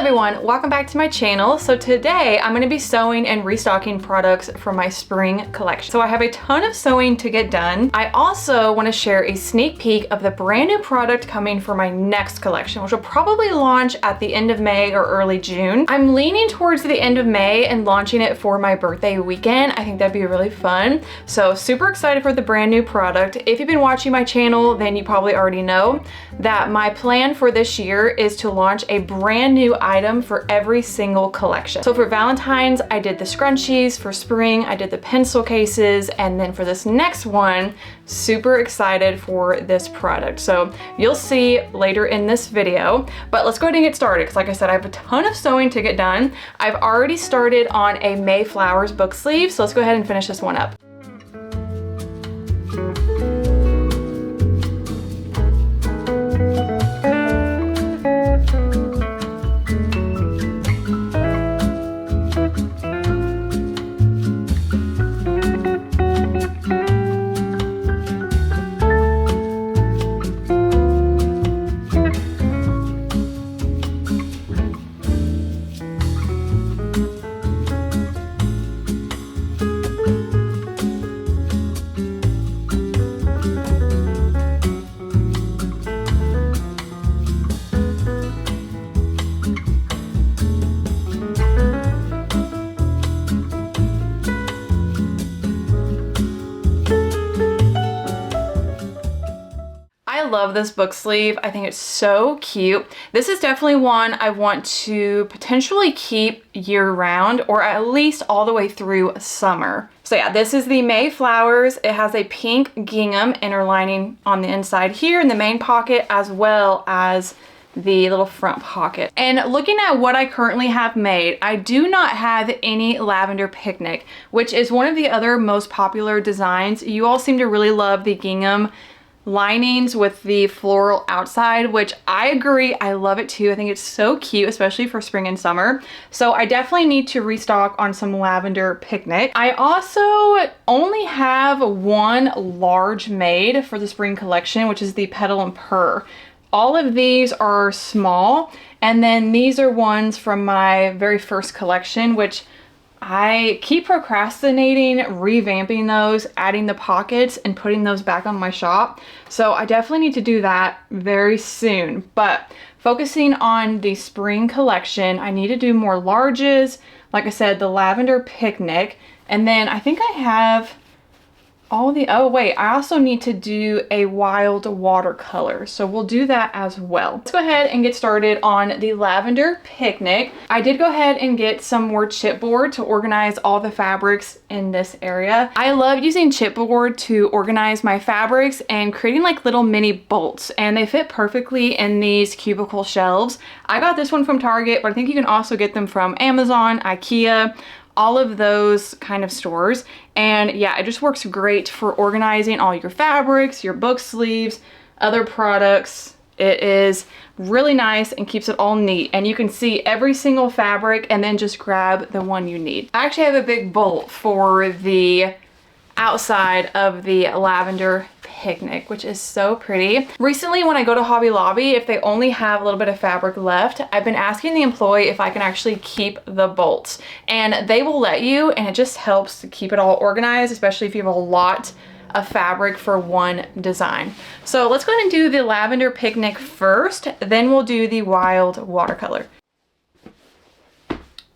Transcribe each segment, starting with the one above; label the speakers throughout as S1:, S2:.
S1: everyone, welcome back to my channel. So today I'm going to be sewing and restocking products for my spring collection. So I have a ton of sewing to get done. I also want to share a sneak peek of the brand new product coming for my next collection, which will probably launch at the end of May or early June. I'm leaning towards the end of May and launching it for my birthday weekend. I think that'd be really fun. So super excited for the brand new product. If you've been watching my channel, then you probably already know that my plan for this year is to launch a brand new item for every single collection. So for Valentine's, I did the scrunchies. For spring, I did the pencil cases. And then for this next one, super excited for this product. So you'll see later in this video, but let's go ahead and get started. Because like I said, I have a ton of sewing to get done. I've already started on a May Flowers book sleeve. So let's go ahead and finish this one up. I love this book sleeve. I think it's so cute. This is definitely one I want to potentially keep year round, or at least all the way through summer. So yeah, this is the May Flowers. It has a pink gingham inner lining on the inside here in the main pocket, as well as the little front pocket. And looking at what I currently have made, I do not have any lavender picnic, which is one of the other most popular designs. You all seem to really love the gingham linings with the floral outside, which I agree. I love it too. I think it's so cute, especially for spring and summer. So I definitely need to restock on some lavender picnic. I also only have one large made for the spring collection, which is the Petal and Purr. All of these are small, and then these are ones from my very first collection, which I keep procrastinating revamping those, adding the pockets and putting those back on my shop. So I definitely need to do that very soon. But focusing on the spring collection, I need to do more larges. Like I said, the lavender picnic. And then I think I have all the, oh wait, I also need to do a wild watercolor. So we'll do that as well. Let's go ahead and get started on the lavender picnic. I did go ahead and get some more chipboard to organize all the fabrics in this area. I love using chipboard to organize my fabrics and creating like little mini bolts, and they fit perfectly in these cubicle shelves. I got this one from Target, but I think you can also get them from Amazon, IKEA, all of those kind of stores. And yeah, it just works great for organizing all your fabrics, your book sleeves, other products. It is really nice and keeps it all neat, and you can see every single fabric and then just grab the one you need. I actually have a big bolt for the outside of the lavender picnic, which is so pretty. Recently, when I go to Hobby Lobby, if they only have a little bit of fabric left, I've been asking the employee if I can actually keep the bolts, and they will let you, and it just helps to keep it all organized, especially if you have a lot of fabric for one design. So let's go ahead and do the lavender picnic first, then we'll do the wild watercolor.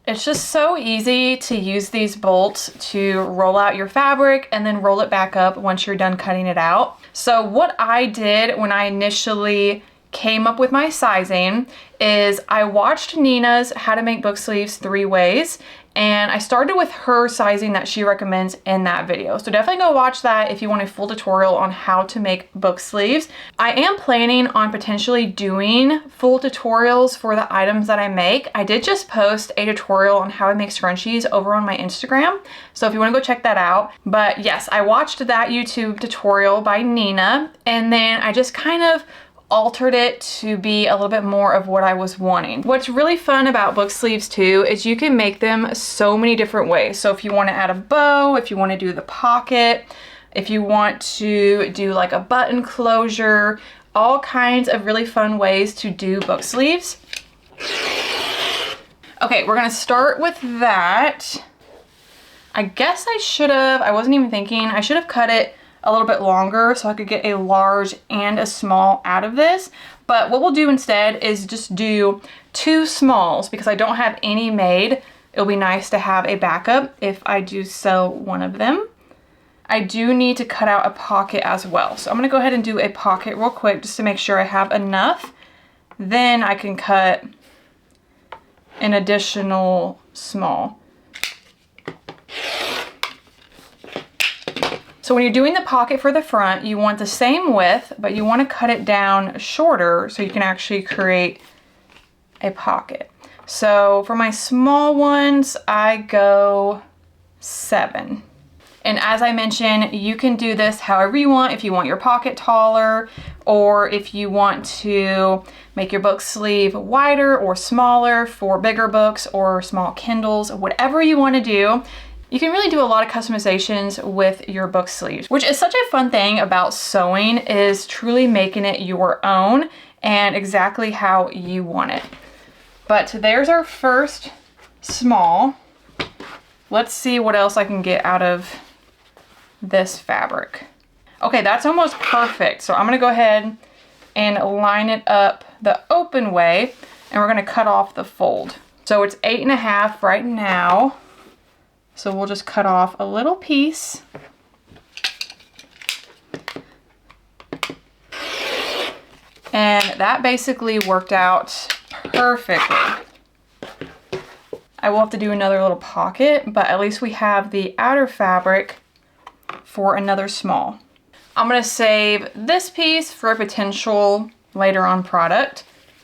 S1: It's just so easy to use these bolts to roll out your fabric and then roll it back up once you're done cutting it out. So what I did when I initially came up with my sizing is I watched Nina's How to Make Book Sleeves 3 Ways, and I started with her sizing that she recommends in that video. So definitely go watch that if you want a full tutorial on how to make book sleeves. I am planning on potentially doing full tutorials for the items that I make. I did just post a tutorial on how I make scrunchies over on my Instagram, so if you want to go check that out. But yes, I watched that YouTube tutorial by Nina, and then I just kind of altered it to be a little bit more of what I was wanting. What's really fun about book sleeves too is you can make them so many different ways. So if you want to add a bow, if you want to do the pocket, if you want to do like a button closure, all kinds of really fun ways to do book sleeves. Okay, we're gonna start with that. I guess I wasn't even thinking, I should have cut it a little bit longer so I could get a large and a small out of this. But what we'll do instead is just do 2 smalls because I don't have any made. It'll be nice to have a backup if I do sell one of them. I do need to cut out a pocket as well. So I'm gonna go ahead and do a pocket real quick just to make sure I have enough. Then I can cut an additional small. So when you're doing the pocket for the front, you want the same width, but you want to cut it down shorter so you can actually create a pocket. So for my small ones, I go 7. And as I mentioned, you can do this however you want. If you want your pocket taller, or if you want to make your book sleeve wider or smaller for bigger books or small Kindles, whatever you want to do. You can really do a lot of customizations with your book sleeves, which is such a fun thing about sewing, is truly making it your own and exactly how you want it. But there's our first small. Let's see what else I can get out of this fabric. Okay, that's almost perfect. So I'm gonna go ahead and line it up the open way, and we're gonna cut off the fold. So it's 8.5 right now. So we'll just cut off a little piece. And that basically worked out perfectly. I will have to do another little pocket, but at least we have the outer fabric for another small. I'm gonna save this piece for a potential later on product.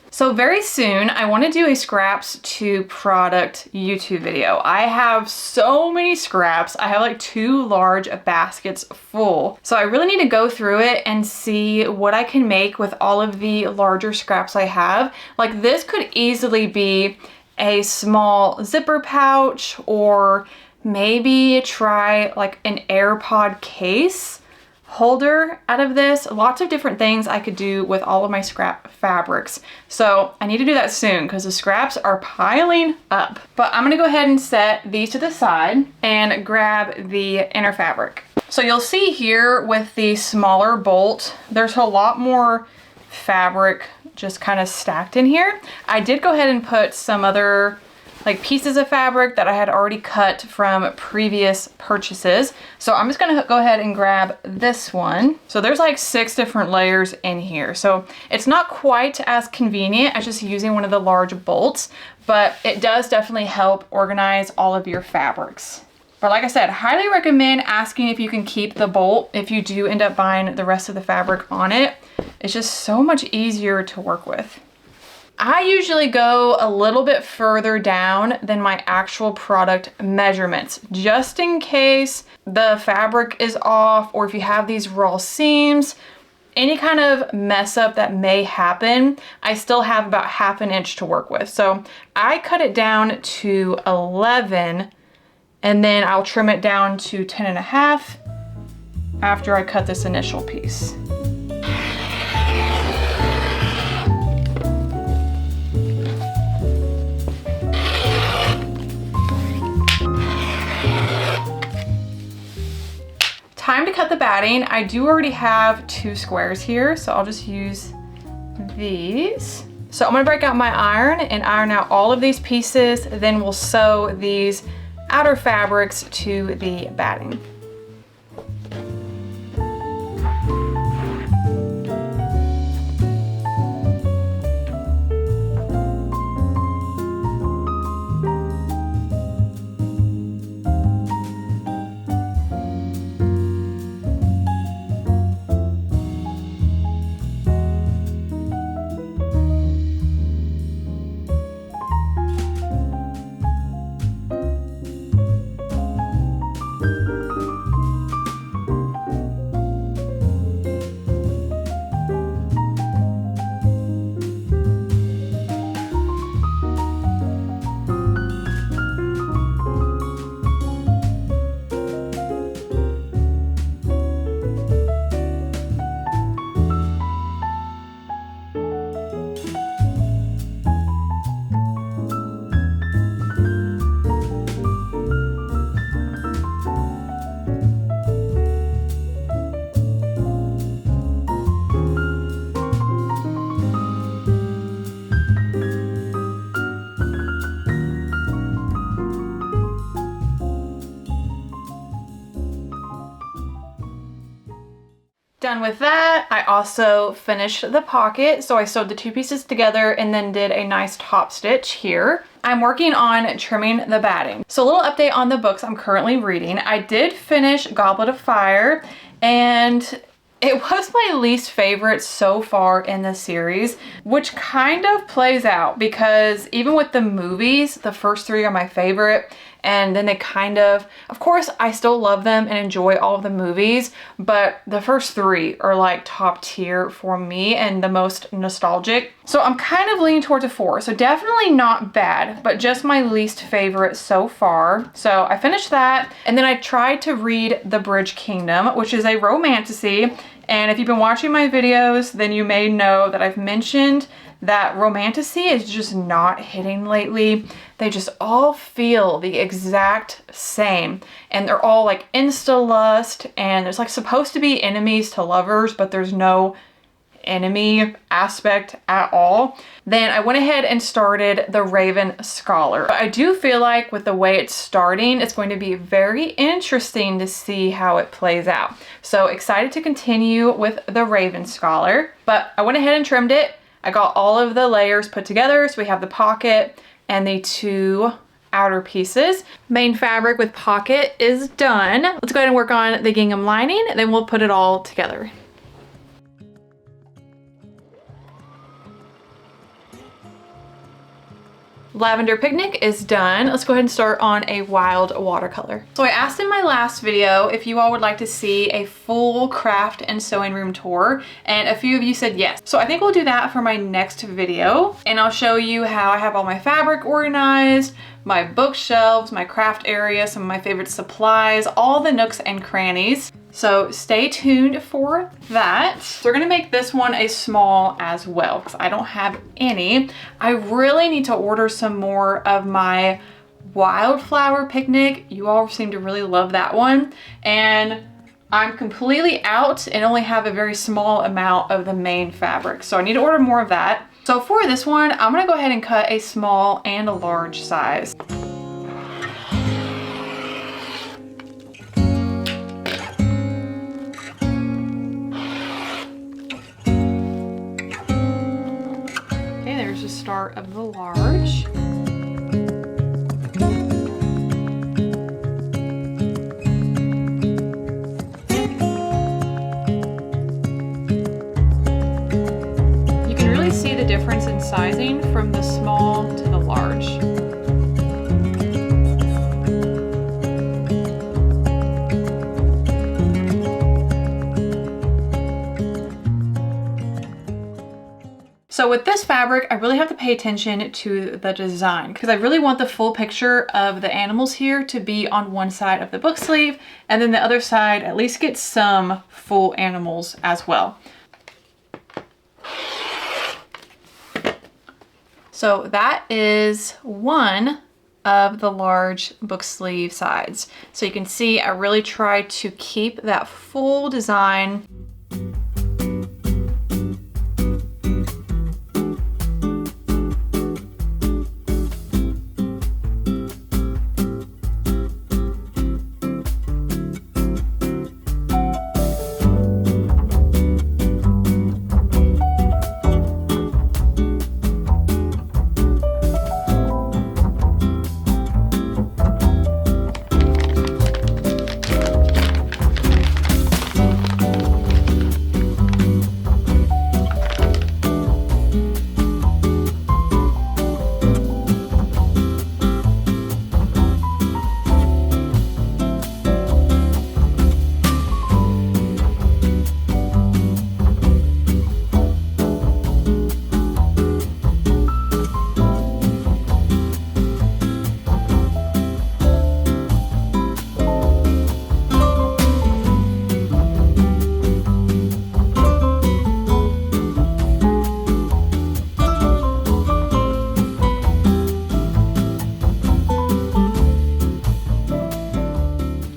S1: So very soon, I want to do a scraps to product YouTube video. I have so many scraps. I have like 2 large baskets full. So I really need to go through it and see what I can make with all of the larger scraps I have. Like this could easily be a small zipper pouch, or maybe try like an AirPod case holder out of this. Lots of different things I could do with all of my scrap fabrics. So I need to do that soon because the scraps are piling up. But I'm gonna go ahead and set these to the side and grab the inner fabric. So you'll see here with the smaller bolt, there's a lot more fabric just kind of stacked in here. I did go ahead and put some other like pieces of fabric that I had already cut from previous purchases. So I'm just gonna go ahead and grab this one. So there's like 6 different layers in here. So it's not quite as convenient as just using one of the large bolts, but it does definitely help organize all of your fabrics. But like I said, highly recommend asking if you can keep the bolt if you do end up buying the rest of the fabric on it. It's just so much easier to work with. I usually go a little bit further down than my actual product measurements, just in case the fabric is off, or if you have these raw seams, any kind of mess up that may happen, I still have about 1/2 inch to work with. So I cut it down to 11, and then I'll trim it down to 10.5 after I cut this initial piece. Time to cut the batting. I do already have 2 squares here, so I'll just use these. So I'm gonna break out my iron and iron out all of these pieces, then we'll sew these outer fabrics to the batting. Done with that, I also finished the pocket. So I sewed the two pieces together and then did a nice top stitch here. I'm working on trimming the batting. So a little update on the books I'm currently reading. I did finish Goblet of Fire, and it was my least favorite so far in the series, which kind of plays out because even with the movies, the first three are my favorite. And then they kind of course, I still love them and enjoy all of the movies, but the first three are like top tier for me and the most nostalgic. So I'm kind of leaning towards a 4. So definitely not bad, but just my least favorite so far. So I finished that, and then I tried to read The Bridge Kingdom, which is a romantasy. And if you've been watching my videos, then you may know that I've mentioned that romantasy is just not hitting lately. They just all feel the exact same, and they're all like insta lust, and there's like supposed to be enemies to lovers, but there's no enemy aspect at all. Then I went ahead and started The Raven Scholar. But I do feel like with the way it's starting, it's going to be very interesting to see how it plays out. So excited to continue with The Raven Scholar, but I went ahead and trimmed it. I got all of the layers put together, so we have the pocket and the two outer pieces. Main fabric with pocket is done. Let's go ahead and work on the gingham lining, and then we'll put it all together. Lavender Picnic is done. Let's go ahead and start on a wild watercolor. So I asked in my last video if you all would like to see a full craft and sewing room tour, and a few of you said yes. So I think we'll do that for my next video, and I'll show you how I have all my fabric organized, my bookshelves, my craft area, some of my favorite supplies, all the nooks and crannies. So stay tuned for that. So we're gonna make this one a small as well because I don't have any. I really need to order some more of my wildflower picnic. You all seem to really love that one. And I'm completely out and only have a very small amount of the main fabric. So I need to order more of that. So for this one, I'm gonna go ahead and cut a small and a large size. Start of the large. You can really see the difference in sizing from the small to the large. So with this fabric, I really have to pay attention to the design because I really want the full picture of the animals here to be on one side of the book sleeve, and then the other side at least get some full animals as well. So that is one of the large book sleeve sides. So you can see I really try to keep that full design.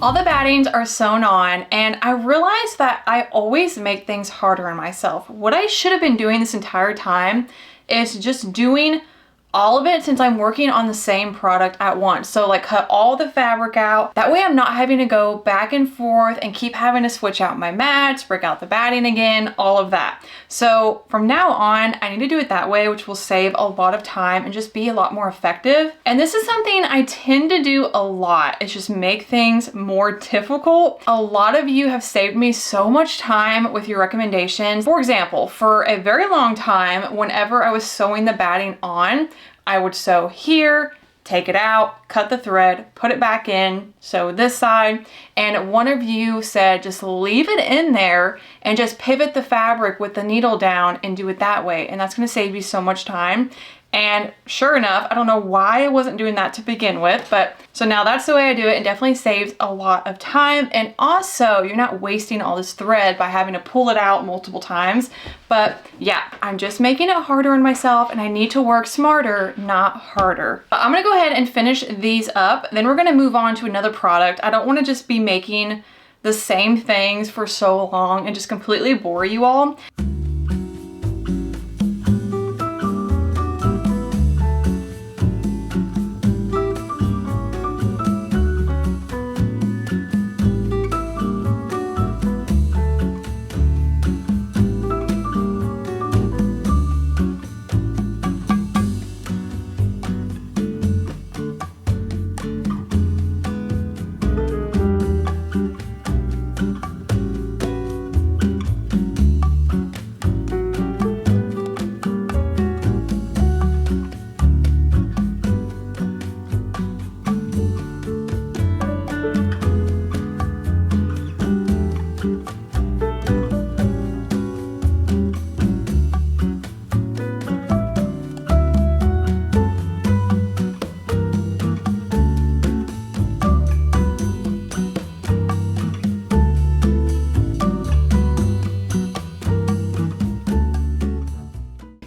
S1: All the battings are sewn on, and I realized that I always make things harder on myself. What I should have been doing this entire time is just doing all of it since I'm working on the same product at once. So like cut all the fabric out. That way I'm not having to go back and forth and keep having to switch out my mats, break out the batting again, all of that. So from now on, I need to do it that way, which will save a lot of time and just be a lot more effective. And this is something I tend to do a lot. It's just make things more difficult. A lot of you have saved me so much time with your recommendations. For example, for a very long time, whenever I was sewing the batting on, I would sew here, take it out, cut the thread, put it back in, sew this side. And one of you said, just leave it in there and just pivot the fabric with the needle down and do it that way. And that's gonna save you so much time. And sure enough, I don't know why I wasn't doing that to begin with, but so now that's the way I do it, and definitely saves a lot of time. And also you're not wasting all this thread by having to pull it out multiple times. But yeah, I'm just making it harder on myself, and I need to work smarter, not harder. But I'm gonna go ahead and finish these up. Then we're gonna move on to another product. I don't wanna just be making the same things for so long and just completely bore you all.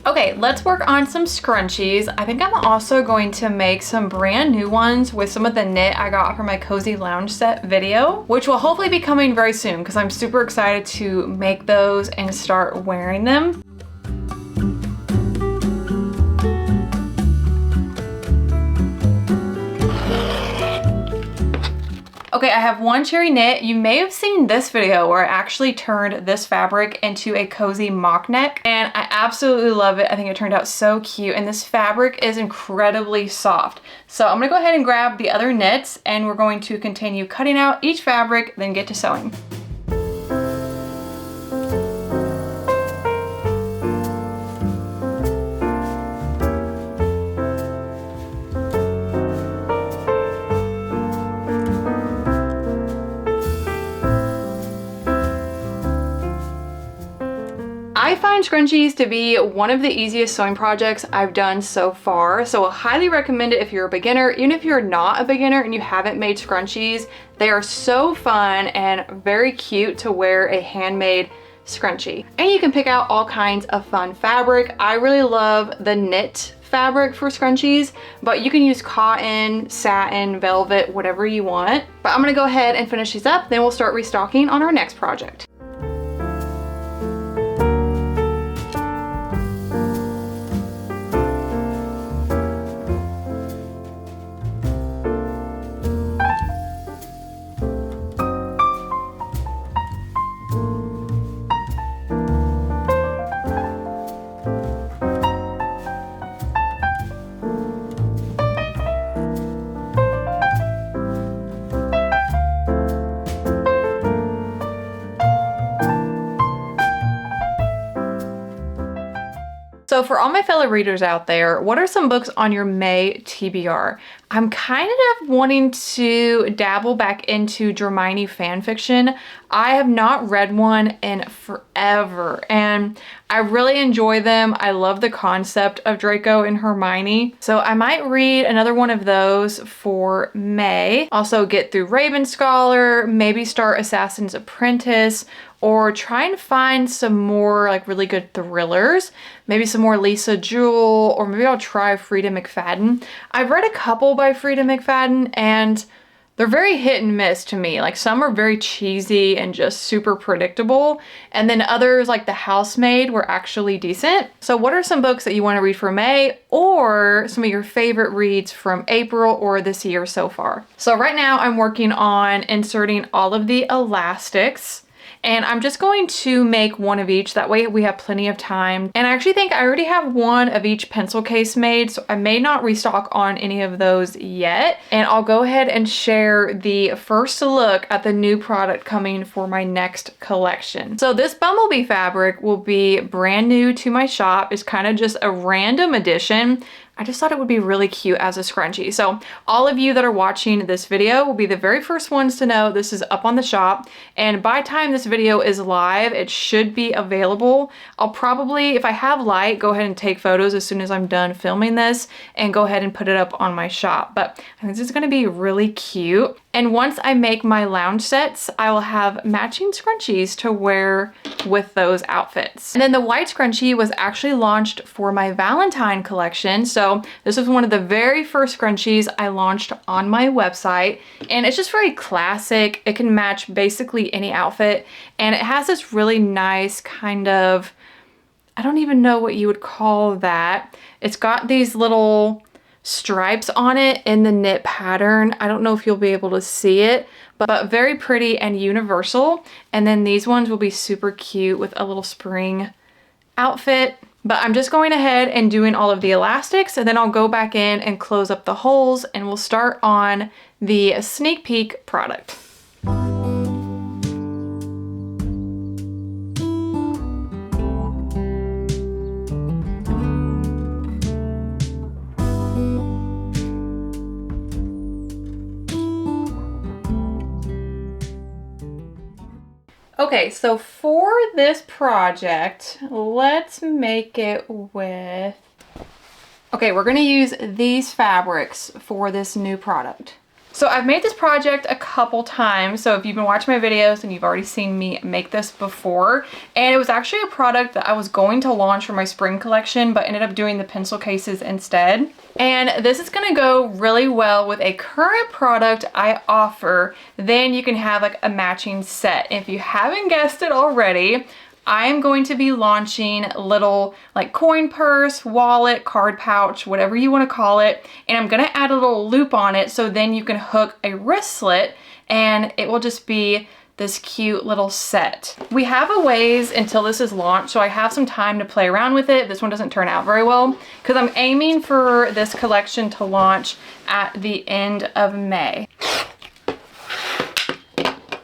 S1: Okay, let's work on some scrunchies. I think I'm also going to make some brand new ones with some of the knit I got from my cozy lounge set video, which will hopefully be coming very soon because I'm super excited to make those and start wearing them. Okay, I have one cherry knit. You may have seen this video where I actually turned this fabric into a cozy mock neck, and I absolutely love it. I think it turned out so cute, and this fabric is incredibly soft. So I'm gonna go ahead and grab the other knits, and we're going to continue cutting out each fabric, then get to sewing. I find scrunchies to be one of the easiest sewing projects I've done so far, so I highly recommend it if you're a beginner. Even if you're not a beginner and you haven't made scrunchies, they are so fun and very cute to wear a handmade scrunchie. And you can pick out all kinds of fun fabric. I really love the knit fabric for scrunchies, but you can use cotton, satin, velvet, whatever you want. But I'm gonna go ahead and finish these up, then we'll start restocking on our next project. So for all my fellow readers out there, what are some books on your May TBR? I'm kind of wanting to dabble back into Hermione fan fiction. I have not read one in forever, and I really enjoy them. I love the concept of Draco and Hermione. So I might read another one of those for May. Also get through Raven Scholar, maybe start Assassin's Apprentice, or try and find some more like really good thrillers. Maybe some more Lisa Jewell, or maybe I'll try Frida McFadden. I've read a couple by Frida McFadden, and They're very hit and miss to me. Like some are very cheesy and just super predictable. And then others like The Housemaid were actually decent. So what are some books that you want to read for May, or some of your favorite reads from April or this year so far? So right now I'm working on inserting all of the elastics. And I'm just going to make one of each. That way we have plenty of time. And I actually think I already have one of each pencil case made, so I may not restock on any of those yet. And I'll go ahead and share the first look at the new product coming for my next collection. So this bumblebee fabric will be brand new to my shop. It's kind of just a random addition. I just thought it would be really cute as a scrunchie. So all of you that are watching this video will be the very first ones to know this is up on the shop. And by the time this video is live, it should be available. I'll probably, if I have light, go ahead and take photos as soon as I'm done filming this and go ahead and put it up on my shop. But I think this is gonna be really cute. And once I make my lounge sets, I will have matching scrunchies to wear with those outfits. And then the white scrunchie was actually launched for my Valentine collection. So this was one of the very first scrunchies I launched on my website. And it's just very classic. It can match basically any outfit. And it has this really nice kind of, I don't even know what you would call that. It's got these little stripes on it in the knit pattern. I don't know if you'll be able to see it, but very pretty and universal. And then these ones will be super cute with a little spring outfit. But I'm just going ahead and doing all of the elastics, and then I'll go back in and close up the holes, and we'll start on the sneak peek product. Okay, so for this project, let's make it with, okay, we're gonna use these fabrics for this new product. So I've made this project a couple times. So if you've been watching my videos and you've already seen me make this before, and it was actually a product that I was going to launch for my spring collection, but ended up doing the pencil cases instead. And this is gonna go really well with a current product I offer. Then you can have like a matching set. And if you haven't guessed it already, I am going to be launching little like coin purse, wallet, card pouch, whatever you want to call it. And I'm going to add a little loop on it so then you can hook a wristlet and it will just be this cute little set. We have a ways until this is launched, so I have some time to play around with it. This one doesn't turn out very well because I'm aiming for this collection to launch at the end of May.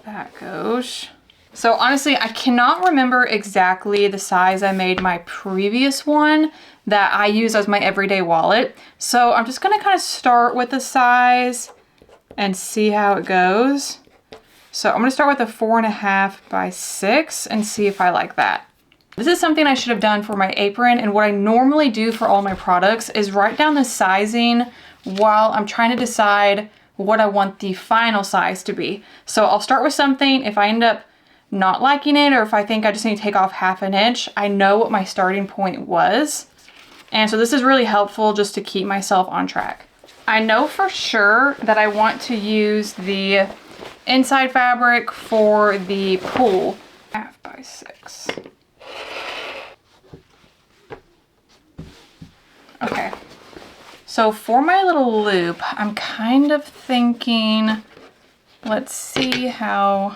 S1: That goes. So honestly, I cannot remember exactly the size I made my previous one that I use as my everyday wallet. So I'm just gonna kind of start with the size and see how it goes. So I'm gonna start with a 4.5 by 6 and see if I like that. This is something I should have done for my apron, and what I normally do for all my products is write down the sizing while I'm trying to decide what I want the final size to be. So I'll start with something. If I end up not liking it, or if I think I just need to take off 1/2 inch, I know what my starting point was. And so this is really helpful just to keep myself on track. I know for sure that I want to use the inside fabric for the pool. 1/2 by 6. Okay. So for my little loop, I'm kind of thinking, let's see how.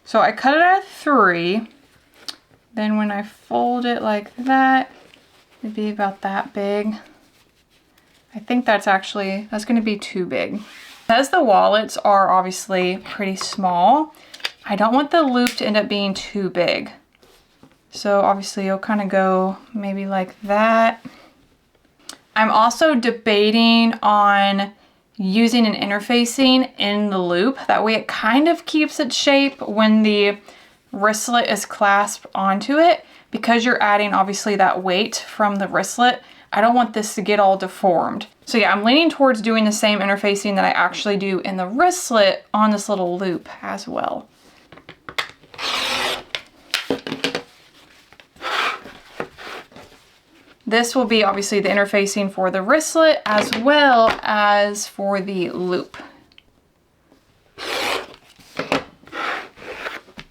S1: So I cut it at 3, then when I fold it like that, it'd be about that big. I think that's gonna be too big. Because the wallets are obviously pretty small, I don't want the loop to end up being too big. So obviously you'll kind of go maybe like that. I'm also debating on using an interfacing in the loop. That way it kind of keeps its shape when the wristlet is clasped onto it, because you're adding obviously that weight from the wristlet. I don't want this to get all deformed. So yeah, I'm leaning towards doing the same interfacing that I actually do in the wristlet on this little loop as well. This will be obviously the interfacing for the wristlet as well as for the loop.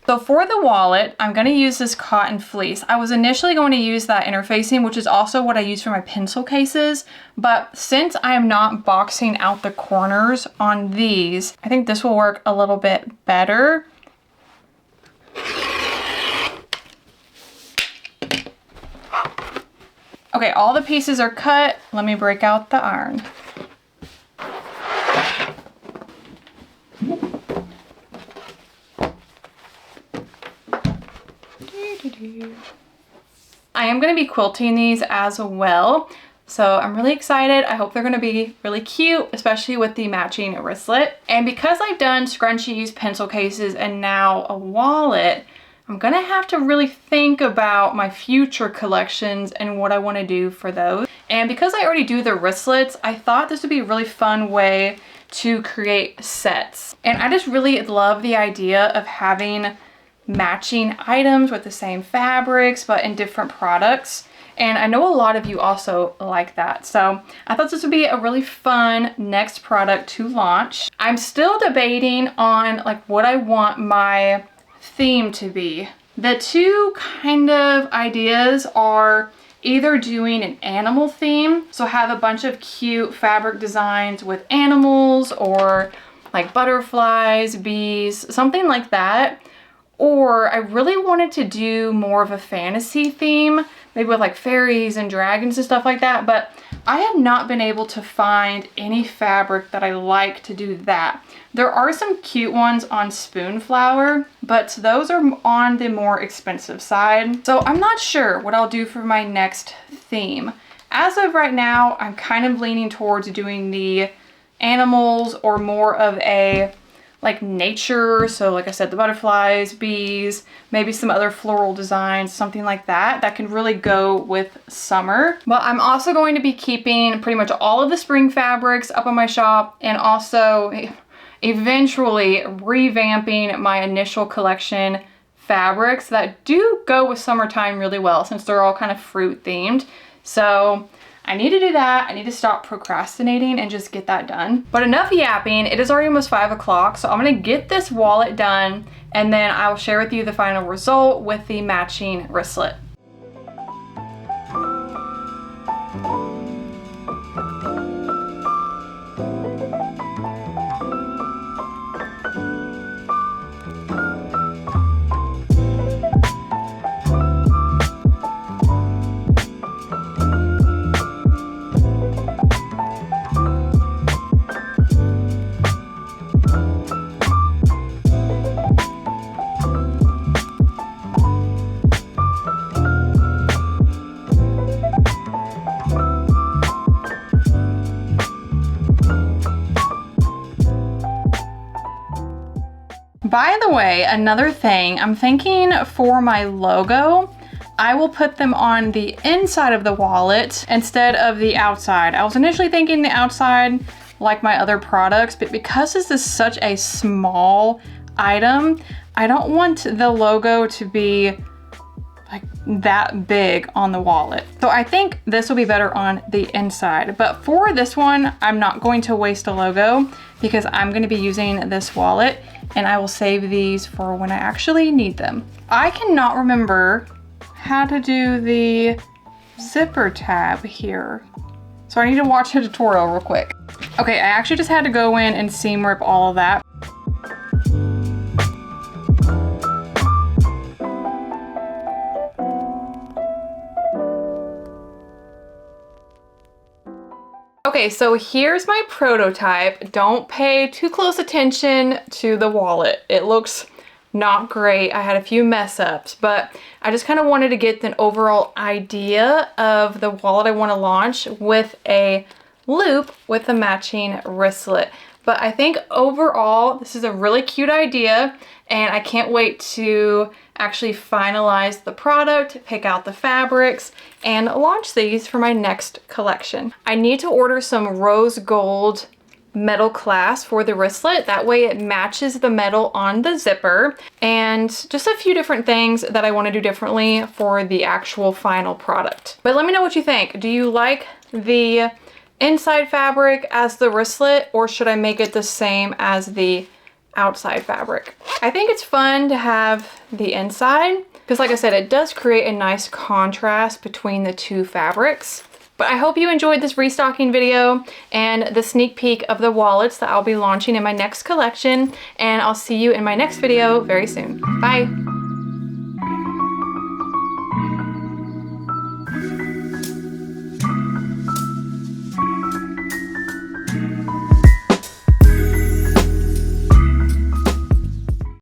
S1: So for the wallet, I'm going to use this cotton fleece. I was initially going to use that interfacing, which is also what I use for my pencil cases. But since I am not boxing out the corners on these, I think this will work a little bit better. Okay, all the pieces are cut. Let me break out the iron. I am going to be quilting these as well, so I'm really excited. I hope they're going to be really cute, especially with the matching wristlet. And because I've done scrunchies, pencil cases, and now a wallet, I'm going to have to really think about my future collections and what I want to do for those. And because I already do the wristlets, I thought this would be a really fun way to create sets. And I just really love the idea of having matching items with the same fabrics but in different products, and I know a lot of you also like that, so I thought this would be a really fun next product to launch. I'm still debating on like what I want my theme to be. The two kind of ideas are either doing an animal theme, so have a bunch of cute fabric designs with animals or like butterflies, bees, something like that. Or I really wanted to do more of a fantasy theme, maybe with like fairies and dragons and stuff like that, but I have not been able to find any fabric that I like to do that. There are some cute ones on Spoonflower, but those are on the more expensive side. So I'm not sure what I'll do for my next theme. As of right now, I'm kind of leaning towards doing the animals or more of a like nature, so like I said, the butterflies, bees, maybe some other floral designs, something like that that can really go with summer. But I'm also going to be keeping pretty much all of the spring fabrics up on my shop, and also eventually revamping my initial collection fabrics that do go with summertime really well, since they're all kind of fruit themed. So I need to do that. I need to stop procrastinating and just get that done. But enough yapping. It is already almost 5 o'clock, so I'm gonna get this wallet done, and then I will share with you the final result with the matching wristlet. By the way, another thing, I'm thinking for my logo, I will put them on the inside of the wallet instead of the outside. I was initially thinking the outside like my other products, but because this is such a small item, I don't want the logo to be like that big on the wallet. So I think this will be better on the inside. But for this one, I'm not going to waste a logo because I'm going to be using this wallet, and I will save these for when I actually need them. I cannot remember how to do the zipper tab here, so I need to watch a tutorial real quick. Okay, I actually just had to go in and seam rip all of that. Okay, so here's my prototype. Don't pay too close attention to the wallet. It looks not great. I had a few mess ups, but I just kind of wanted to get an overall idea of the wallet I want to launch with a loop with a matching wristlet. But I think overall, this is a really cute idea, and I can't wait to actually finalize the product, pick out the fabrics, and launch these for my next collection. I need to order some rose gold metal clasp for the wristlet. That way it matches the metal on the zipper, and just a few different things that I want to do differently for the actual final product. But let me know what you think. Do you like the inside fabric as the wristlet, or should I make it the same as the outside fabric. I think it's fun to have the inside because, like I said, it does create a nice contrast between the two fabrics. But I hope you enjoyed this restocking video and the sneak peek of the wallets that I'll be launching in my next collection, and I'll see you in my next video very soon. Bye!